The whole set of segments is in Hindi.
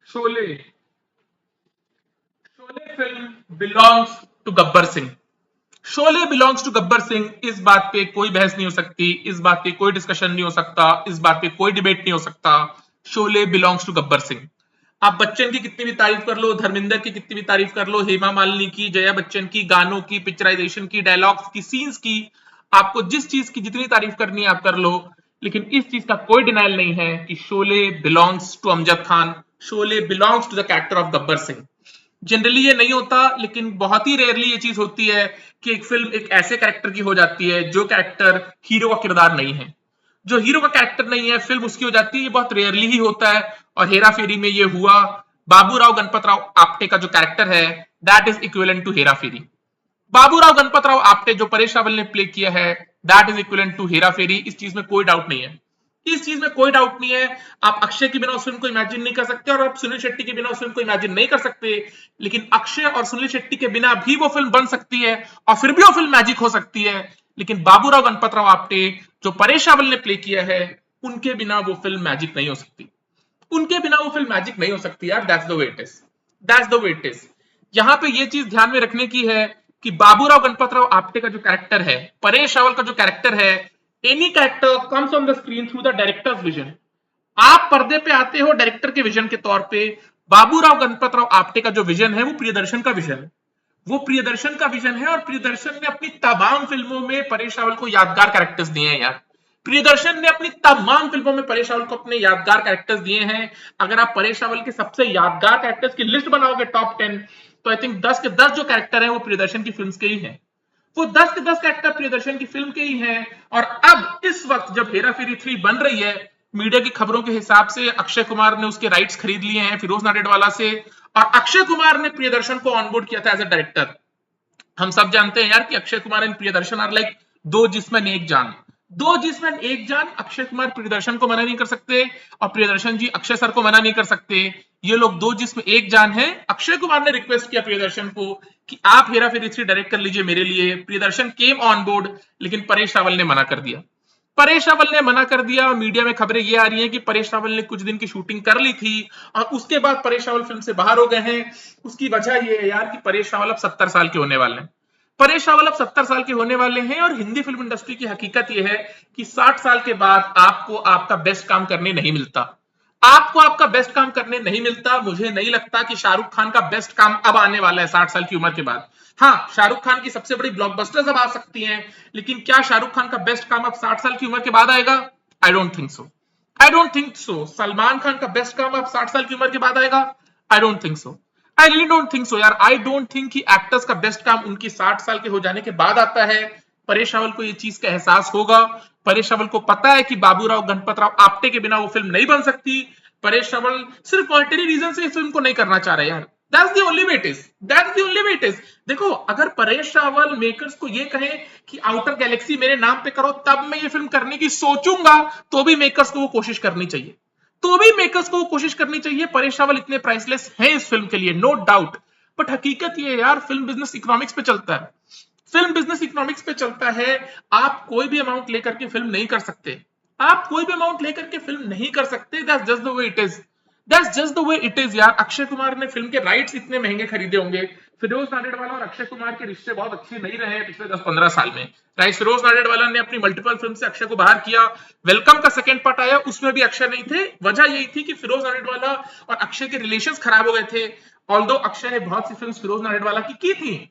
Sholay Sholay film belongs to Gabbar Singh. Sholay belongs to Gabbar Singh, इस बात पे कोई बहस नहीं हो सकती, इस बात पे कोई डिस्कशन नहीं हो सकता, इस बात पे कोई डिबेट नहीं हो सकता। Sholay belongs to Gabbar Singh. आप बच्चन की कितनी भी तारीफ कर लो, धर्मेंद्र की कितनी भी तारीफ कर लो, हेमा मालिनी की, जया बच्चन की, गानों की, पिक्चराइजेशन की, डायलॉग्स की, सीन्स की, आपको जिस चीज की जितनी तारीफ करनी है आप कर लो, लेकिन इस चीज का कोई डिनाइल नहीं है कि Sholay belongs to Amjad Khan. Sholay belongs to the character of Gabbar Singh. Generally ये नहीं होता, लेकिन बहुत ही रेयरली ये चीज होती है कि एक फिल्म एक ऐसे कैरेक्टर की हो जाती है जो कैरेक्टर हीरो का किरदार नहीं है। जो हीरो का कैरेक्टर नहीं है फिल्म उसकी हो जाती है, ये बहुत रेयरली ही होता है। और हेरा फेरी में ये हुआ। बाबूराव गणपत राव आपटे का जो कैरेक्टर है, that is equivalent to Hera Pheri. Baburao Ganpat Rao Apte जो परेश रावल ने प्ले किया है, that is equivalent to Hera Pheri. इस चीज में कोई डाउट नहीं है, इस चीज में कोई डाउट नहीं है। आप अक्षय के बिना उस फिल्म को इमेजिन नहीं कर सकते, और आप सुनील शेट्टी के बिना उस फिल्म को इमेजिन नहीं कर सकते। लेकिन अक्षय और सुनील शेट्टी के बिना भी वो फिल्म बन सकती है, और फिर भी वो फिल्म मैजिक हो सकती है। लेकिन बाबूराव गणपत राव आपटे जो परेश रावल ने प्ले किया है, उनके बिना वो फिल्म मैजिक नहीं हो सकती। उनके बिना वो फिल्म मैजिक नहीं हो सकती यार। That's the way it is, that's the way it is. यहां पे ये चीज ध्यान में रखने की है कि बाबूराव गणपत राव आपटे का जो कैरेक्टर है, परेश रावल का जो कैरेक्टर है, any character comes on the screen through the directors vision. आप पर्दे पे आते हो डायरेक्टर के विजन के तौर पे। बाबूराव गणपत राव आपटे का जो विजन है वो प्रियदर्शन का विजन है। वो प्रियदर्शन का विजन है, और प्रियदर्शन ने अपनी तमाम फिल्मों में परेश रावल को यादगार कैरेक्टर्स दिए हैं यार। प्रियदर्शन ने अपनी तमाम फिल्मों में परेश रावल को अपने यादगार कैरेक्टर्स दिए हैं। अगर आप परेश रावल के सबसे यादगार कैरेक्टर्स की लिस्ट बनाओगे टॉप 10, तो आई थिंक 10 के 10 जो कैरेक्टर है वो प्रियदर्शन की फिल्म के ही हैं। वो 10 के 10 कैरेक्टर प्रियदर्शन की फिल्म के ही हैं। और अब इस वक्त जब हेरा फेरी 3 बन रही है, मीडिया की खबरों के हिसाब से अक्षय कुमार ने उसके राइट्स खरीद लिए हैं फिरोज नाडेडवाला से, और अक्षय कुमार ने प्रियदर्शन को ऑनबोर्ड किया था एज अ डायरेक्टर। हम सब जानते हैं यार कि Akshay Kumar and Priyadarshan are like दो जिस्म एक जान। दो जिस्म एक जान। अक्षय कुमार प्रियदर्शन को मना नहीं कर सकते, और प्रियदर्शन जी अक्षय सर को मना नहीं कर सकते। ये लोग दो जिस्म एक जान है। अक्षय कुमार ने रिक्वेस्ट किया प्रियदर्शन को कि आप हेरा फेरी 3 डायरेक्ट कर लीजिए मेरे लिए। प्रियदर्शन केम ऑन बोर्ड, लेकिन परेश रावल ने मना कर दिया। परेश रावल ने मना कर दिया। मीडिया में खबरें ये आ रही हैं कि परेश रावल ने कुछ दिन की शूटिंग कर ली थी, और उसके बाद परेश रावल फिल्म से बाहर हो गए हैं। उसकी वजह ये है यार कि परेश रावल अब 70 साल के होने वाले हैं। परेश रावल अब 70 साल के होने वाले हैं, और हिंदी फिल्म इंडस्ट्री की हकीकत यह है कि 60 साल के बाद आपको आपका बेस्ट काम करने नहीं मिलता। आपको आपका बेस्ट काम करने नहीं मिलता। मुझे नहीं लगता कि शाहरुख खान का बेस्ट काम अब आने वाला है 60 साल की उम्र के बाद। हाँ, शाहरुख खान की सबसे बड़ी ब्लॉकबस्टर्स अब आ सकती हैं, लेकिन क्या शाहरुख खान का बेस्ट काम अब 60 साल की उम्र के बाद आएगा? I don't think so. I don't think so. Salman Khan का बेस्ट काम अब 60 साल की उम्र के बाद आएगा? I don't think so. I really don't think so यार। आई डोंट थिंक कि एक्टर्स का बेस्ट काम उनकी 60 साल के हो जाने के बाद आता है। परेश रावल को ये चीज का एहसास होगा। परेश रावल को पता है कि बाबूराव गणपत राव आपटे के बिना वो फिल्म नहीं बन सकती। परेश रावल सिर्फ मॉनिटरी रीजन से इस फिल्म को नहीं करना चाह रहे यार। That's the only way it is. That's the only way it is. देखो, अगर परेश रावल मेकर्स को ये कहे कि आउटर गैलेक्सी मेरे नाम पे करो, तब मैं ये फिल्म करने की सोचूंगा, तो भी मेकर्स को वो कोशिश करनी चाहिए। तो भी मेकर्स को वो कोशिश करनी चाहिए। परेश रावल इतने प्राइसलेस हैं इस फिल्म के लिए, नो डाउट। बट हकीकत ये है यार, फिल्म बिजनेस इकोनॉमिक्स पे चलता है। फिल्म बिजनेस इकोनॉमिक्स पे चलता है। आप कोई भी अमाउंट लेकर के फिल्म नहीं कर सकते। आप कोई भी अमाउंट लेकर के फिल्म नहीं कर सकते। That's just the way it is. That's just the way it is यार। अक्षय कुमार ने फिल्म के राइट्स इतने महंगे खरीदे होंगे। फिरोज नाडेडवाला और अक्षय कुमार के रिश्ते बहुत अच्छे नहीं रहे हैं पिछले 10-15 साल में। राइट, फिरोज नाडेडवाला ने अपनी मल्टीपल फिल्म से अक्षय को बाहर किया। वेलकम का सेकंड पार्ट आया, उसमें भी अक्षय नहीं थे। वजह यही थी कि फिरोज नाडेडवाला और अक्षय के रिलेशंस खराब हो गए थे। ऑल्दो अक्षय ने बहुत सी फिल्म फिरोज नाडेडवाला की थी।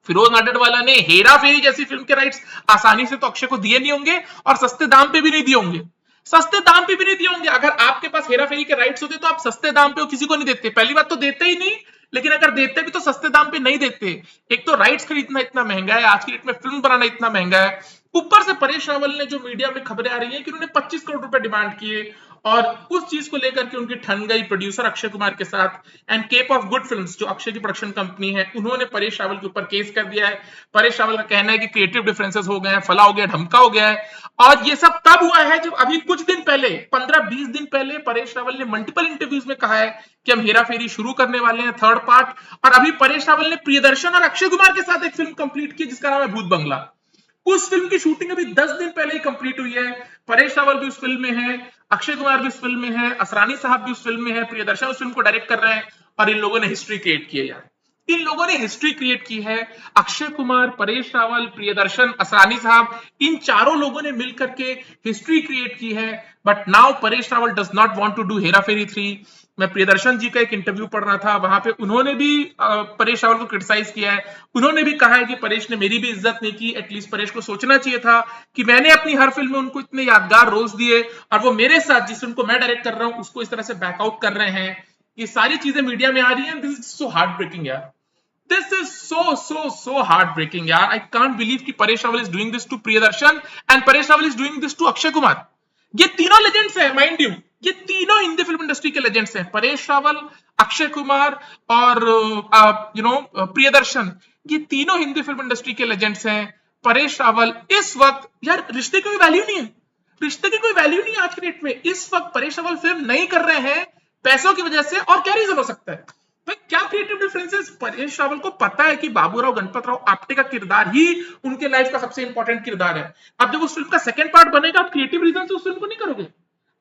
फिरोज नाडेडवाला ने हेरा फेरी जैसी फिल्म के राइट्स आसानी से तो अक्षय को दिए नहीं होंगे, और सस्ते दाम पे भी नहीं दिए होंगे। सस्ते दाम पे भी नहीं दिए होंगे। अगर आपके पास हेरा फेरी के राइट्स होते तो आप सस्ते दाम पे किसी को नहीं देते। पहली बात तो देते ही नहीं, लेकिन अगर देते भी तो सस्ते दाम पे नहीं देते। एक तो राइट्स खरीदना इतना महंगा है, आज की डेट में फिल्म बनाना इतना महंगा है। ऊपर से परेश रावल ने, जो मीडिया में खबरें आ रही हैं कि उन्होंने 25 करोड़ रुपए डिमांड किए, और उस चीज को लेकर के उनकी ठन गई प्रोड्यूसर अक्षय कुमार के साथ। And Cape of Good Films, जो अक्षय की प्रोडक्शन कंपनी है, उन्होंने परेश रावल के ऊपर केस कर दिया है। परेश रावल का कहना है कि क्रिएटिव डिफरेंसेस हो गए हैं, फला हो गया, ढमका हो गया है। और ये सब तब हुआ है जब अभी कुछ दिन पहले, 15-20 दिन पहले, परेश रावल ने मल्टीपल इंटरव्यूज में कहा है कि हम हेरा फेरी शुरू करने वाले हैं, थर्ड पार्ट। और अभी परेश रावल ने प्रियदर्शन और अक्षय कुमार के साथ एक फिल्म कंप्लीट की जिसका नाम है भूत बंगला। उस फिल्म की शूटिंग अभी 10 दिन पहले ही कंप्लीट हुई है। परेश रावल भी उस फिल्म में है, अक्षय कुमार भी उस फिल्म में है, असरानी साहब भी उस फिल्म में है, प्रियदर्शन उस फिल्म को डायरेक्ट कर रहे हैं और इन लोगों ने हिस्ट्री क्रिएट की है यार। इन लोगों ने हिस्ट्री क्रिएट की है। अक्षय कुमार, परेश रावल, प्रियदर्शन, असरानी साहब, इन चारों लोगों ने मिलकर के हिस्ट्री क्रिएट की है। But now Paresh Rawal does not want to do Hera Pheri 3। मैं प्रियदर्शन जी का एक इंटरव्यू पढ़ रहा था, वहां पे उन्होंने भी परेश रावल को क्रिटिसाइज किया है। उन्होंने भी कहा है कि परेश ने मेरी भी इज्जत नहीं की। एटलीस्ट परेश को सोचना चाहिए था कि मैंने अपनी हर फिल्म में उनको इतने यादगार रोल्स दिए और वो मेरे साथ जिस फिल्म को मैं डायरेक्ट कर रहा हूं उसको इस तरह से बैकआउट कर रहे हैं। ये सारी चीजें मीडिया में आ रही हैं। This is so heartbreaking यार। This is so heartbreaking यार। I can't believe कि Paresh Rawal is doing this to Priyadarshan and Paresh Rawal is doing this to Akshay Kumar. ये तीनों लेजेंड्स हैं, माइंड यू, ये तीनों हिंदी फिल्म इंडस्ट्री के लेजेंड्स हैं, परेश रावल, अक्षय कुमार और प्रियदर्शन। ये तीनों हिंदी फिल्म इंडस्ट्री के लेजेंड्स हैं। परेश रावल इस वक्त यार, रिश्ते की कोई वैल्यू नहीं है, रिश्ते की कोई वैल्यू नहीं है आज के डेट में। इस वक्त परेश रावल फिल्म नहीं कर रहे हैं पैसों की वजह से, और क्या रीजन हो सकता है? तो क्या क्रिएटिव डिफरेंसेस? परेश रावल को पता है कि बाबूराव गणपतराव आपटे का किरदार ही उनके लाइफ का सबसे इंपॉर्टेंट किरदार है। अब जब उस फिल्म का सेकंड पार्ट बनेगा, आप क्रिएटिव रीजन से उस फिल्म को नहीं करोगे,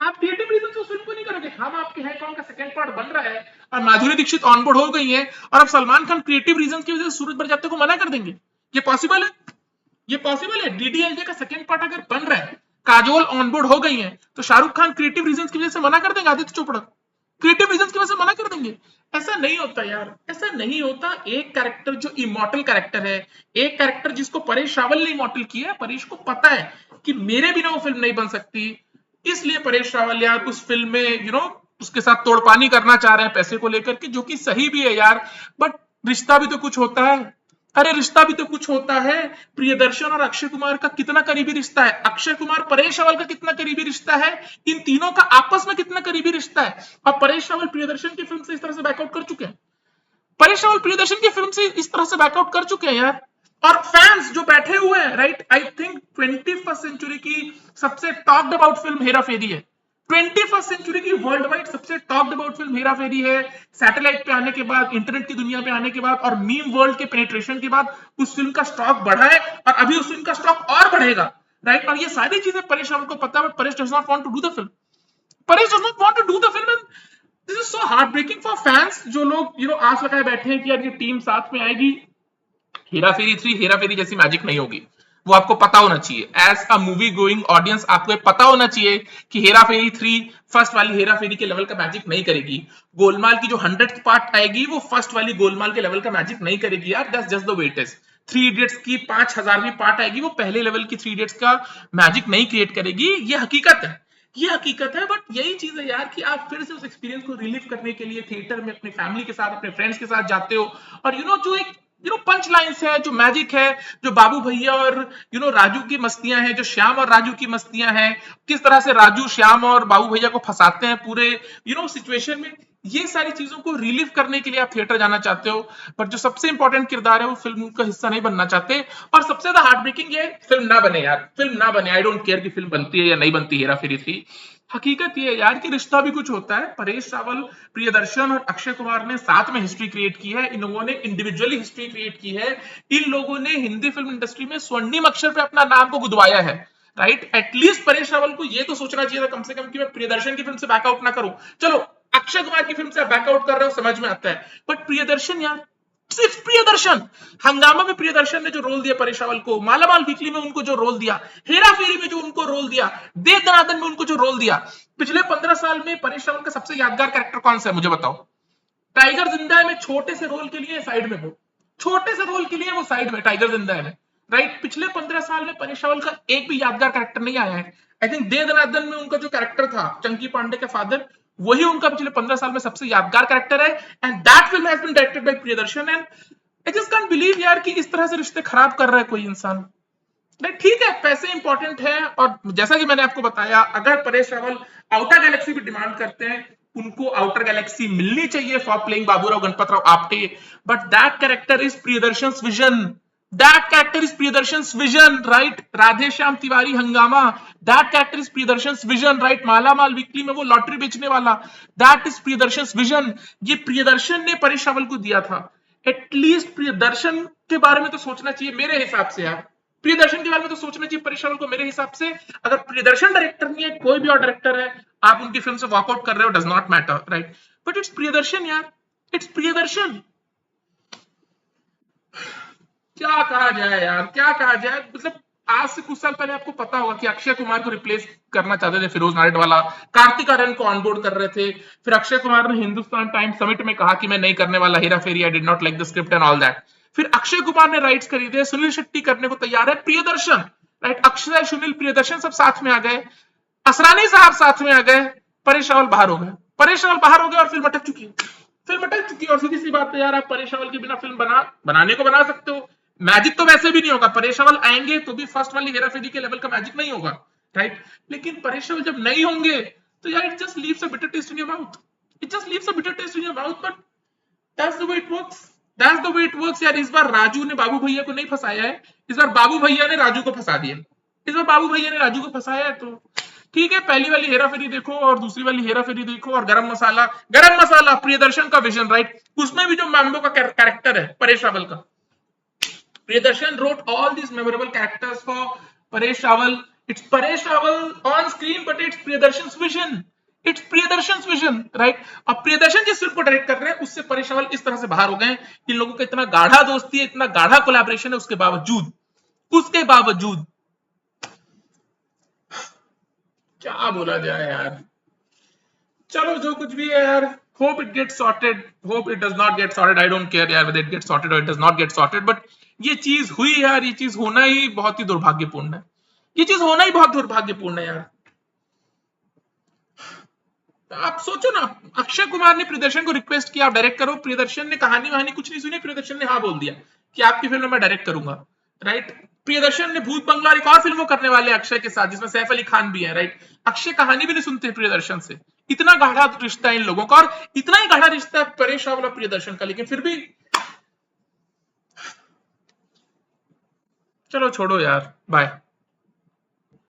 आप क्रिएटिव रीजन से उस फिल्म को नहीं करोगे। हम आपके हैं कौन का सेकंड पार्ट बन रहा है और माधुरी दीक्षित ऑनबोर्ड हो गई है, और अब सलमान खान क्रिएटिव रीजन की वजह से सूरज बड़जात्या को मना कर देंगे। ये पॉसिबल है? ये पॉसिबल है? डीडीएलजे का सेकंड पार्ट अगर बन रहा है, काजोल ऑनबोर्ड हो गई है, तो शाहरुख खान क्रिएटिव रीजन की वजह से मना कर देंगे? आदित्य चोपड़ा क्रिएटिव रीजन की वजह से मना कर देंगे? ऐसा नहीं होता यार, ऐसा नहीं होता। एक कैरेक्टर जो इमॉर्टल कैरेक्टर है, एक कैरेक्टर जिसको परेश रावल ने इमॉर्टल किया है, परेश को पता है कि मेरे बिना वो फिल्म नहीं बन सकती, इसलिए परेश रावल यार उस फिल्म में उसके साथ तोड़पानी करना चाह रहे हैं पैसे को लेकर के, जो कि सही भी है यार। बट रिश्ता भी तो कुछ होता है। अरे रिश्ता भी तो कुछ होता है। प्रियदर्शन और अक्षय कुमार का कितना करीबी रिश्ता है, अक्षय कुमार परेश रावल का कितना करीबी रिश्ता है, इन तीनों का आपस में कितना करीबी रिश्ता है। और परेश रावल प्रियदर्शन की फिल्म से इस तरह से बैकआउट कर चुके हैं, परेश रावल प्रियदर्शन की फिल्म से इस तरह से बैकआउट कर चुके हैं यार। और फैंस जो बैठे हुए हैं, right, I think 21st century की सबसे टॉक्ड अबाउट फिल्म हेरा फेरी है। 21st सेंचुरी की वर्ल्ड वाइड सबसे टॉक्ड अबाउट फिल्म हेरा फेरी है। सैटेलाइट पे आने के बाद, इंटरनेट की दुनिया पे आने के बाद और मीम वर्ल्ड के पेनिट्रेशन के बाद उस फिल्म का स्टॉक बढ़ा है और अभी उस फिल्म का स्टॉक और बढ़ेगा, राइट। और ये सारी चीजें परेश रावल को पता है, but Paresh does not want to do the film. Paresh does not want to do the film and this is so heartbreaking for fans, जो लोग आस लगाए बैठे हैं कि यार ये टीम साथ में आएगी। हेरा फेरी 3 हेरा फेरी जैसी मैजिक नहीं होगी, वो आपको पता होना चाहिए। As a movie going audience आपको पता होना चाहिए कि हेरा फेरी 3 फर्स्ट वाली हेरा फेरी के लेवल का मैजिक नहीं करेगी। गोलमाल की जो 100th पार्ट आएगी वो फर्स्ट वाली गोलमाल के लेवल का मैजिक नहीं करेगी यार। That's just the way it is. 3 idiots की 5000वीं पार्ट आएगी, वो पहले लेवल की 3 इडियट्स का मैजिक नहीं क्रिएट करेगी। ये हकीकत है, ये हकीकत है। बट यही चीज है यार कि आप फिर से उस एक्सपीरियंस को रिलीव करने के लिए थिएटर में अपनी फैमिली के साथ, अपने फ्रेंड्स के साथ जाते हो, और जो एक पंच लाइन्स है, जो मैजिक है, जो बाबू भैया और राजू की मस्तियां हैं, जो श्याम और राजू की मस्तियां हैं, किस तरह से राजू श्याम और बाबू भैया को फंसाते हैं पूरे सिचुएशन में, ये सारी चीजों को रिलीव करने के लिए आप थिएटर जाना चाहते हो। पर जो सबसे इंपॉर्टेंट किरदार है वो फिल्म का हिस्सा नहीं बनना चाहते। और सबसे ज्यादा हार्ट ब्रेकिंग ये, फिल्म ना बने यार, फिल्म ना बने। आई डोंट केयर कि फिल्म बनती है या नहीं बनती हेरा फेरी 3। हकीकत ये है यार कि रिश्ता भी कुछ होता है। परेश रावल, प्रियदर्शन और अक्षय कुमार ने साथ में हिस्ट्री क्रिएट की है, इन लोगों ने इंडिविजुअली हिस्ट्री क्रिएट की है। इन लोगों ने हिंदी फिल्म इंडस्ट्री में स्वर्णिम अक्षर पे अपना नाम को गुदवाया है, राइट। एटलीस्ट परेश रावल को ये तो सोचना चाहिए था कम से कम कि मैं प्रियदर्शन की फिल्म से बैकआउट ना करूं। चलो अक्षय कुमार की फिल्म से बैकआउट कर रहे हो, समझ में आता है, बट प्रियदर्शन यार, सिर्फ प्रियदर्शन। हंगामा में प्रियदर्शन ने जो रोल दिया परेश रावल को, मालामाल वीकली में उनको जो रोल दिया, हेरा फेरी में जो उनको रोल दिया, दे दनादन में उनको जो रोल दिया, पिछले 15 साल में परेश रावल का सबसे यादगार कैरेक्टर कौन सा है मुझे बताओ? टाइगर जिंदा है में छोटे से रोल के लिए साइड में, वो छोटे से रोल के लिए वो साइड में, टाइगर जिंदा है में, राइट। पिछले 15 साल में परेश रावल का एक भी यादगार कैरेक्टर नहीं आया है। आई थिंक दे दनादन में उनका जो कैरेक्टर था, चंकी पांडे के फादर, वही उनका पिछले 15 साल में सबसे यादगार कैरेक्टर है। And that film has been directed by Priyadarshan. And I just can't believe यार कि इस तरह से रिश्ते खराब कर रहा है कोई इंसान। ठीक है, पैसे इंपॉर्टेंट है, और जैसा कि मैंने आपको बताया, अगर परेश रावल आउटर गैलेक्सी भी डिमांड करते हैं, उनको आउटर गैलेक्सी मिलनी चाहिए for playing Baburao Ganpatrao Apte. But that character is Priyadarshan's vision, that character is Priyadarshan's vision, right. Radhe Shyam Tiwari Hungama, that character is Priyadarshan's vision, right. Malamaal weekly में वो लॉटरी बेचने वाला, दैट इज प्रियदर्शंस विजन। ये प्रियदर्शन ने परेश रावल को दिया था। एटलीस्ट प्रियदर्शन के बारे में तो सोचना चाहिए मेरे हिसाब से यार। प्रियदर्शन के बारे में तो सोचना चाहिए परेश रावल को मेरे हिसाब से। अगर प्रियदर्शन डायरेक्टर नहीं है, कोई भी और डायरेक्टर है, आप उनकी फिल्म से वॉकआउट कर रहे हो, does not matter, right, but it's Priyadarshan यार, इट्स प्रियदर्शन। क्या कहा जाए यार, क्या कहा जाए, मतलब आज से कुछ साल पहले आपको पता होगा कि अक्षय कुमार को रिप्लेस करना चाहते थे फिरोज नाडियाडवाला, कार्तिक आर्यन को ऑनबोर्ड कर रहे थे, फिर अक्षय कुमार ने हिंदुस्तान टाइम समिट में कहा कि मैं नहीं करने वाला Hera Pheri, I did not like the script and all that. फिर अक्षय कुमार ने राइट्स खरीदे, सुनील शेट्टी करने को तैयार है, प्रियदर्शन, राइट, अक्षय सुनील प्रियदर्शन सब साथ में आ गए, असरानी साहब साथ में आ गए, परेश रावल बाहर हो गए, परेश रावल बाहर हो गए और फिल्म अटक चुकी है, फिल्म अटक चुकी है। और सीधी सी बात है यार, आप परेश रावल के बिना फिल्म बनाने को बना सकते हो, मैजिक तो वैसे भी नहीं होगा, परेश रावल आएंगे तो भी फर्स्ट वाली हेरा फेरी के लेवल का मैजिक नहीं होगा, राइट, लेकिन परेश रावल जब नहीं होंगे तो यार it just leaves a bitter taste in your mouth, it just leaves a bitter taste in your mouth, but that's the way it works, that's the way it works यार। इस बार राजू ने बाबू भैया को नहीं फंसाया है, इस बार बाबू भैया ने राजू को फंसा दिया, इस बार बाबू भैया ने राजू को फंसाया है, तो ठीक है, पहली वाली हेरा फेरी देखो और दूसरी वाली हेरा फेरी देखो, और गरम मसाला प्रियदर्शन का विजन, राइट, उसमें भी जो मैम्बो का कैरेक्टर है परेश रावल का, Priyadarshan wrote all these memorable characters for Paresh Rawal. It's Paresh Rawal on screen, but it's Priyadarshan's vision. It's Priyadarshan's vision, right? अब प्रियदर्शन जिस फिल्म को डायरेक्ट कर रहे हैं उससे परेश रावल इस तरह से बाहर हो गए हैं, इन लोगों का इतना गाढ़ा दोस्ती है, इतना गाढ़ा कोलैबोरेशन है, उसके बावजूद क्या बोला जाए यार, चलो जो कुछ भी है यार, hope it get sorted, hope it does not get sorted, I don't care यार वेदर इट गेट सॉर्टेड और it does not get sorted, but ये चीज हुई यार, ये चीज होना ही बहुत ही दुर्भाग्यपूर्ण है, ये चीज होना ही बहुत दुर्भाग्यपूर्ण है यार। आप सोचो ना, अक्षय कुमार ने प्रियदर्शन को रिक्वेस्ट किया आप डायरेक्ट करो, प्रियदर्शन ने कहानी वहानी कुछ नहीं सुनी, प्रियदर्शन ने हाँ बोल दिया कि आपकी फिल्म मैं डायरेक्ट करूंगा, राइट, प्रियदर्शन ने भूत बंगला एक और फिल्म करने वाले अक्षय के साथ जिसमें सैफ अली खान भी है, राइट, अक्षय कहानी भी नहीं सुनते प्रियदर्शन से, इतना गाढ़ा रिश्ता है इन लोगों का, और इतना ही गाढ़ा रिश्ता है परेश रावल और प्रियदर्शन का, लेकिन फिर भी चलो छोड़ो यार, बाय।